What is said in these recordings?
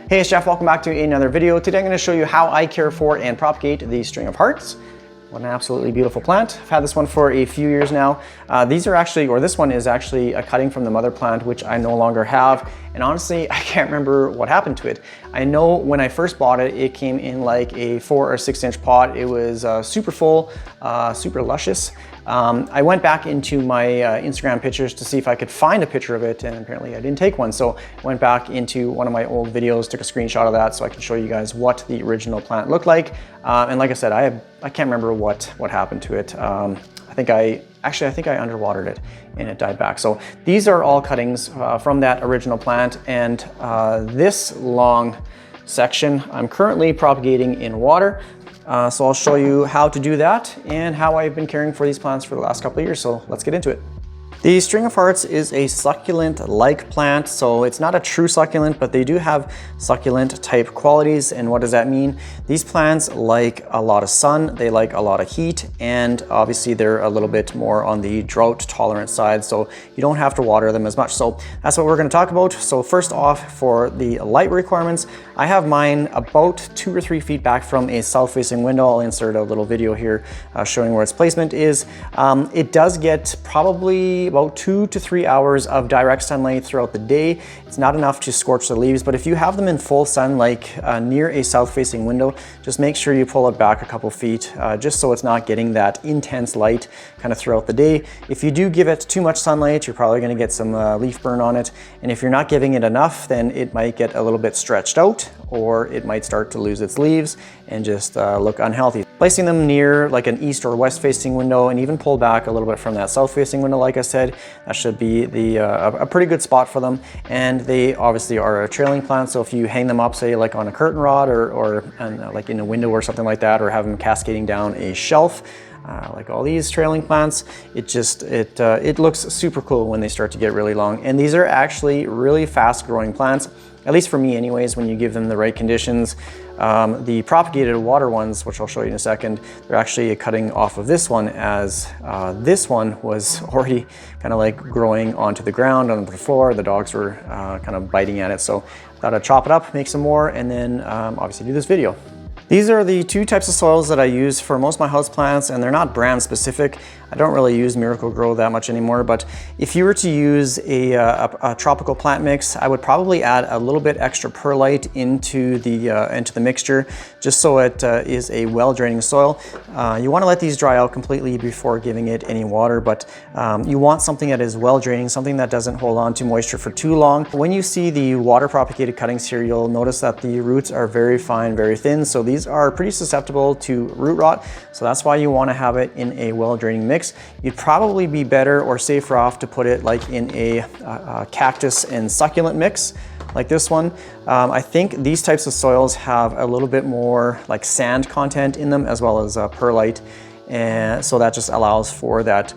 Hey, it's Jeff, welcome back to another video. Today I'm going to show you how I care for and propagate the string of hearts. What an absolutely beautiful plant. I've had this one for a few years now. This one is actually a cutting from the mother plant, which I no longer have. And honestly, I can't remember what happened to it. I know when I first bought it, it came in like a 4 or 6 inch pot. It was super full, super luscious. I went back into my Instagram pictures to see if I could find a picture of it, and apparently I didn't take one. So I went back into one of my old videos, took a screenshot of that so I can show you guys what the original plant looked like. And like I said, I can't remember what happened to it. I think I underwatered it and it died back. So these are all cuttings from that original plant, and this long section I'm currently propagating in water. So I'll show you how to do that and how I've been caring for these plants for the last couple of years. So let's get into it. The string of hearts is a succulent-like plant, so it's not a true succulent, but they do have succulent type qualities. And what does that mean? These plants like a lot of sun, they like a lot of heat, and obviously they're a little bit more on the drought tolerant side, so you don't have to water them as much. So that's what we're going to talk about. So first off, for the light requirements, I have mine about 2 or 3 feet back from a south-facing window. I'll insert a little video here showing where its placement is. It does get probably about 2 to 3 hours of direct sunlight throughout the day. It's not enough to scorch the leaves, but if you have them in full sun, like near a south-facing window, just make sure you pull it back a couple feet, just so it's not getting that intense light kind of throughout the day. If you do give it too much sunlight, you're probably going to get some leaf burn on it. And if you're not giving it enough, then it might get a little bit stretched out, or it might start to lose its leaves and just look unhealthy. Placing them near like an east or west facing window, and even pull back a little bit from that south facing window, like I said, that should be a pretty good spot for them. And they obviously are a trailing plant, so if you hang them up, say like on a curtain rod or like in a window or something like that, or have them cascading down a shelf, like all these trailing plants, it looks super cool when they start to get really long. And these are actually really fast growing plants, at least for me anyways, when you give them the right conditions. The propagated water ones, which I'll show you in a second, they're actually cutting off of this one, as this one was already kind of like growing onto the ground, on the floor. The dogs were kind of biting at it. So I thought I'd chop it up, make some more, and then obviously do this video. These are the 2 types of soils that I use for most of my houseplants, and they're not brand specific. I don't really use Miracle-Gro that much anymore, but if you were to use a tropical plant mix, I would probably add a little bit extra perlite into the mixture, just so it is a well-draining soil. You want to let these dry out completely before giving it any water, but you want something that is well-draining, something that doesn't hold on to moisture for too long. When you see the water-propagated cuttings here, you'll notice that the roots are very fine, very thin, so these are pretty susceptible to root rot, so that's why you want to have it in a well-draining mix. You'd probably be better or safer off to put it like in a cactus and succulent mix, like this one. I think these types of soils have a little bit more like sand content in them, as well as perlite, and so that just allows for that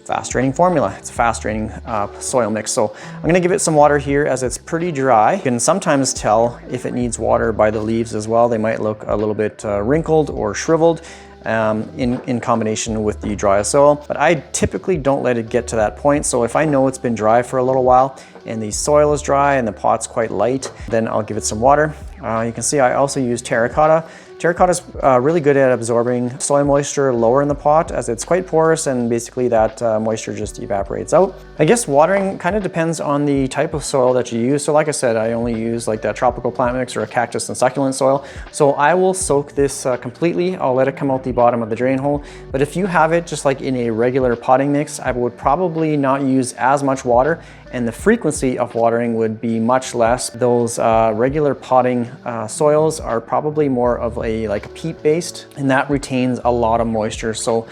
fast draining formula. It's a fast draining soil mix. So I'm going to give it some water here, as it's pretty dry. You can sometimes tell if it needs water by the leaves as well. They might look a little bit wrinkled or shriveled in combination with the dry soil, but I typically don't let it get to that point. So if I know it's been dry for a little while and the soil is dry and the pot's quite light, then I'll give it some water. You can see I also use terracotta. Terracotta is really good at absorbing soil moisture lower in the pot, as it's quite porous, and basically that moisture just evaporates out. I guess watering kind of depends on the type of soil that you use. So like I said, I only use like that tropical plant mix or a cactus and succulent soil. So I will soak this completely. I'll let it come out the bottom of the drain hole. But if you have it just like in a regular potting mix, I would probably not use as much water, and the frequency of watering would be much less. Those regular potting soils are probably more of a peat based, and that retains a lot of moisture. So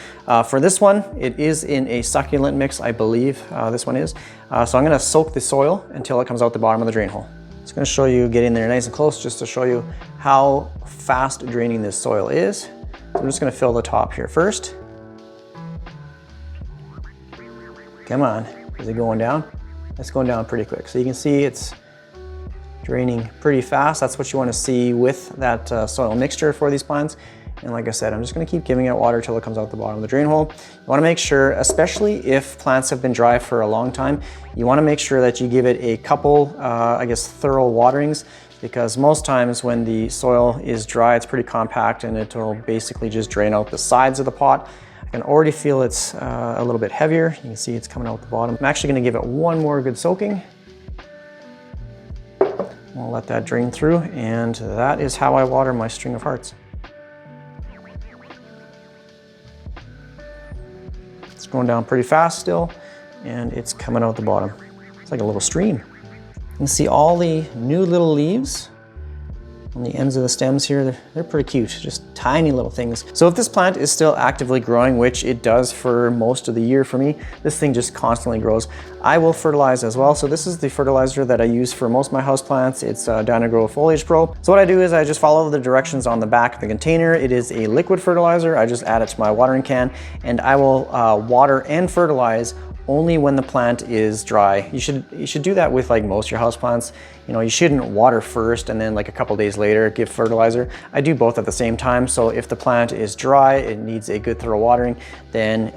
for this one, it is in a succulent mix, I believe this one is. So I'm going to soak the soil until it comes out the bottom of the drain hole. Just going to show you, get in there nice and close, just to show you how fast draining this soil is. I'm just going to fill the top here first. Come on, is it going down? It's going down pretty quick. So you can see it's draining pretty fast. That's what you want to see with that soil mixture for these plants. And like I said, I'm just going to keep giving it water till it comes out the bottom of the drain hole. You want to make sure, especially if plants have been dry for a long time, you want to make sure that you give it a couple, I guess, thorough waterings, because most times when the soil is dry, it's pretty compact and it'll basically just drain out the sides of the pot. I can already feel it's a little bit heavier. You can see it's coming out the bottom. I'm actually going to give it one more good soaking. I'll let that drain through, and that is how I water my string of hearts. It's going down pretty fast still, and it's coming out the bottom. It's like a little stream. You can see all the new little leaves on the ends of the stems here. They're pretty cute, just tiny little things. So if this plant is still actively growing, which it does for most of the year for me, this thing just constantly grows, I will fertilize as well. So this is the fertilizer that I use for most of my houseplants. It's Dynagrow Foliage Pro. So what I do is I just follow the directions on the back of the container. It is a liquid fertilizer. I just add it to my watering can, and I will water and fertilize only when the plant is dry. You should do that with like most of your houseplants. You know, you shouldn't water first and then like a couple days later give fertilizer. I do both at the same time. So if the plant is dry, it needs a good thorough watering, then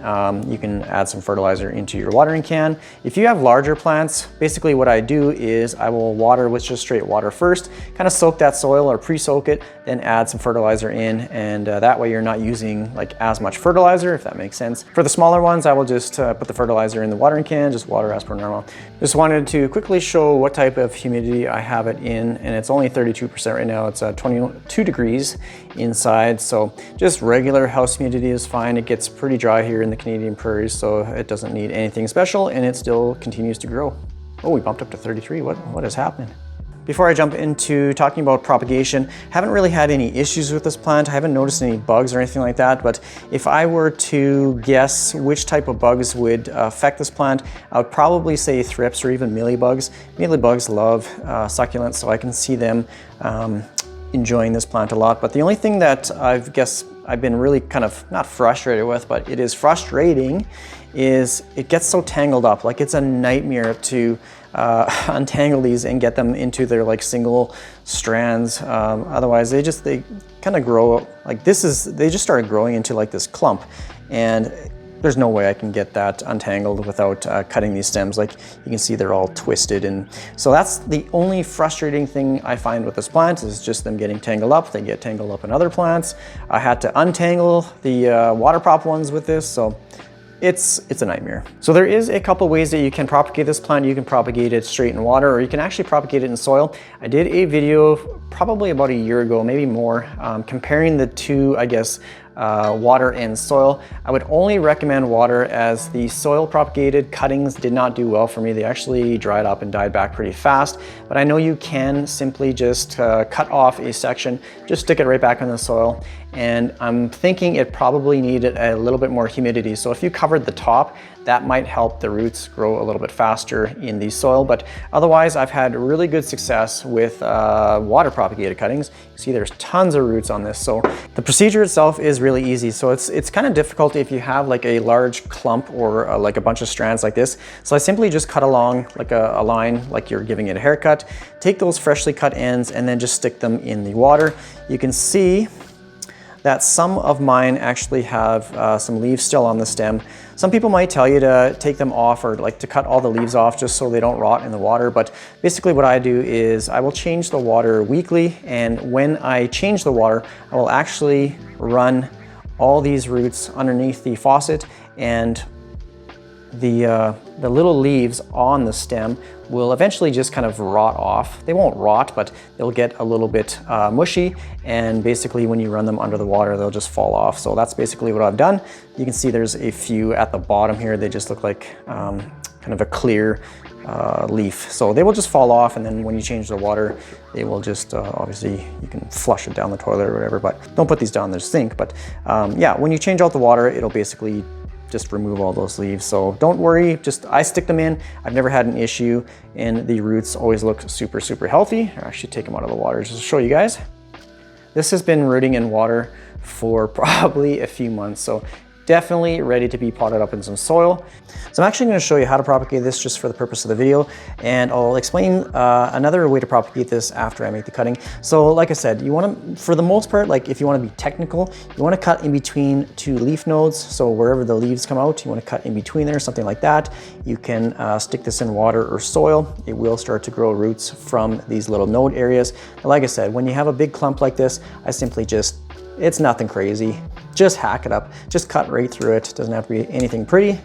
you can add some fertilizer into your watering can. If you have larger plants, basically what I do is I will water with just straight water first, kind of soak that soil or pre-soak it, then add some fertilizer in, and that way you're not using like as much fertilizer, if that makes sense. For the smaller ones, I will just put the fertilizer in the watering can, just water as per normal. Just wanted to quickly show what type of humidity I have it in, and it's only 32% right now. It's 22 degrees inside, so just regular house humidity is fine. It gets pretty dry here in the Canadian prairies, so it doesn't need anything special, and it still continues to grow. Oh, we bumped up to 33. What is happening? Before I jump into talking about propagation, haven't really had any issues with this plant. I haven't noticed any bugs or anything like that, but if I were to guess which type of bugs would affect this plant, I would probably say thrips or even mealybugs. Mealybugs love succulents, so I can see them enjoying this plant a lot. But the only thing that I've been really kind of not frustrated with, but it is frustrating, is it gets so tangled up. Like, it's a nightmare to untangle these and get them into their like single strands. Otherwise they kind of grow like this. They just started growing into like this clump, and there's no way I can get that untangled without cutting these stems. Like, you can see they're all twisted, and so that's the only frustrating thing I find with this plant, is just them getting tangled up. They get tangled up in other plants. I had to untangle the water prop ones with this, so it's a nightmare. So there is a couple ways that you can propagate this plant. You can propagate it straight in water, or you can actually propagate it in soil. I did a video probably about a year ago, maybe more, comparing the two, I guess, water and soil. I would only recommend water, as the soil propagated cuttings did not do well for me. They actually dried up and died back pretty fast. But I know you can simply just cut off a section, just stick it right back in the soil. And I'm thinking it probably needed a little bit more humidity. So if you covered the top, that might help the roots grow a little bit faster in the soil. But otherwise, I've had really good success with water propagated cuttings. You see there's tons of roots on this. So the procedure itself is really easy. So it's kind of difficult if you have like a large clump or like a bunch of strands like this. So I simply just cut along like a line, like you're giving it a haircut. Take those freshly cut ends and then just stick them in the water. You can see that some of mine actually have some leaves still on the stem. Some people might tell you to take them off, or like to cut all the leaves off just so they don't rot in the water. But basically what I do is I will change the water weekly, and when I change the water, I will actually run all these roots underneath the faucet, and the little leaves on the stem will eventually just kind of rot off. They won't rot, but they'll get a little bit mushy, and basically when you run them under the water, they'll just fall off. So that's basically what I've done. You can see there's a few at the bottom here. They just look like kind of a clear leaf. So they will just fall off, and then when you change the water, they will just, obviously you can flush it down the toilet or whatever, but don't put these down the sink. But yeah, when you change out the water, it'll basically just remove all those leaves. So don't worry, just I stick them in. I've never had an issue, and the roots always look super, super healthy. I'll actually take them out of the water just to show you guys. This has been rooting in water for probably a few months. So definitely ready to be potted up in some soil. So I'm actually going to show you how to propagate this just for the purpose of the video, and I'll explain another way to propagate this after I make the cutting. So like I said, you want to, for the most part, like if you want to be technical, you want to cut in between two leaf nodes. So wherever the leaves come out, you want to cut in between there, something like that. You can stick this in water or soil. It will start to grow roots from these little node areas. But like I said, when you have a big clump like this, I simply just, it's nothing crazy. Just hack it up, just cut right through it. Doesn't have to be anything pretty.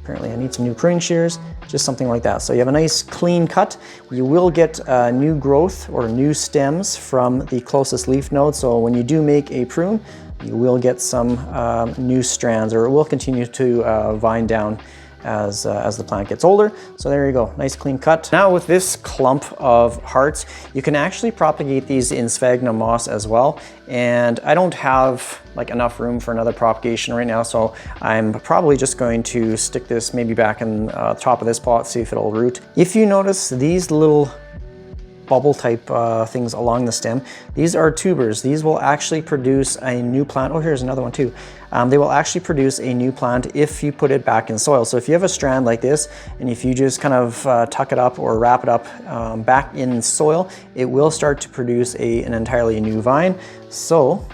Apparently I need some new pruning shears, just something like that. So you have a nice clean cut. You will get new growth or new stems from the closest leaf node. So when you do make a prune, you will get some new strands, or it will continue to vine down as the plant gets older. So there you go, nice clean cut. Now with this clump of hearts, you can actually propagate these in sphagnum moss as well. And I don't have like enough room for another propagation right now, so I'm probably just going to stick this maybe back in the top of this pot, see if it'll root. If you notice these little bubble type things along the stem, these are tubers. These will actually produce a new plant. Oh, here's another one too. They will actually produce a new plant if you put it back in soil. So if you have a strand like this, and if you just kind of tuck it up or wrap it up back in soil, it will start to produce an entirely new vine. So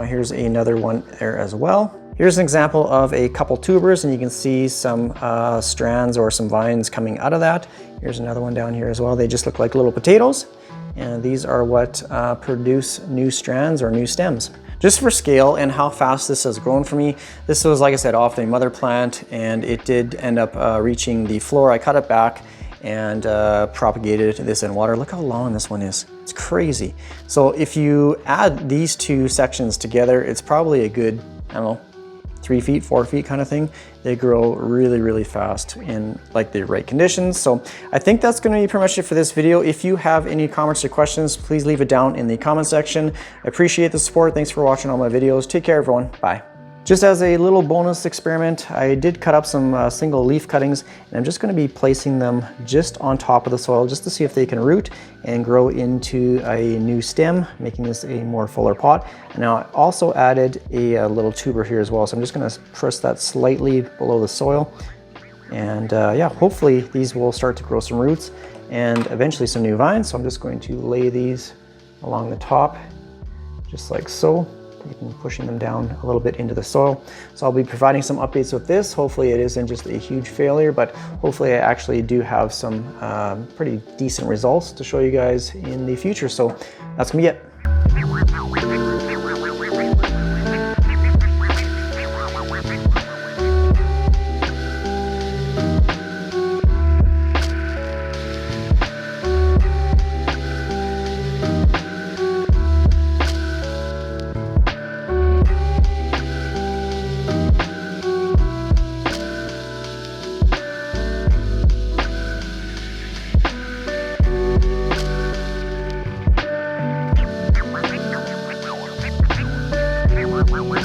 here's another one there as well. Here's an example of a couple tubers, and you can see some strands or some vines coming out of that. Here's another one down here as well. They just look like little potatoes, and these are what produce new strands or new stems. Just for scale and how fast this has grown for me, this was, like I said, off the mother plant, and it did end up reaching the floor. I cut it back and propagated this in water. Look how long this one is. It's crazy. So if you add these two sections together, it's probably a good, I don't know, 3 feet, 4 feet kind of thing. They grow really, really fast in like the right conditions. So I think that's going to be pretty much it for this video. If you have any comments or questions, please leave it down in the comment section. I appreciate the support. Thanks for watching all my videos. Take care, everyone. Bye. Just as a little bonus experiment, I did cut up some single leaf cuttings, and I'm just going to be placing them just on top of the soil just to see if they can root and grow into a new stem, making this a more fuller pot. And now I also added a little tuber here as well, so I'm just going to press that slightly below the soil. And yeah, hopefully these will start to grow some roots and eventually some new vines. So I'm just going to lay these along the top, just like so. Pushing them down a little bit into the soil. So I'll be providing some updates with this. Hopefully it isn't just a huge failure, but hopefully I actually do have some pretty decent results to show you guys in the future. So that's gonna be it.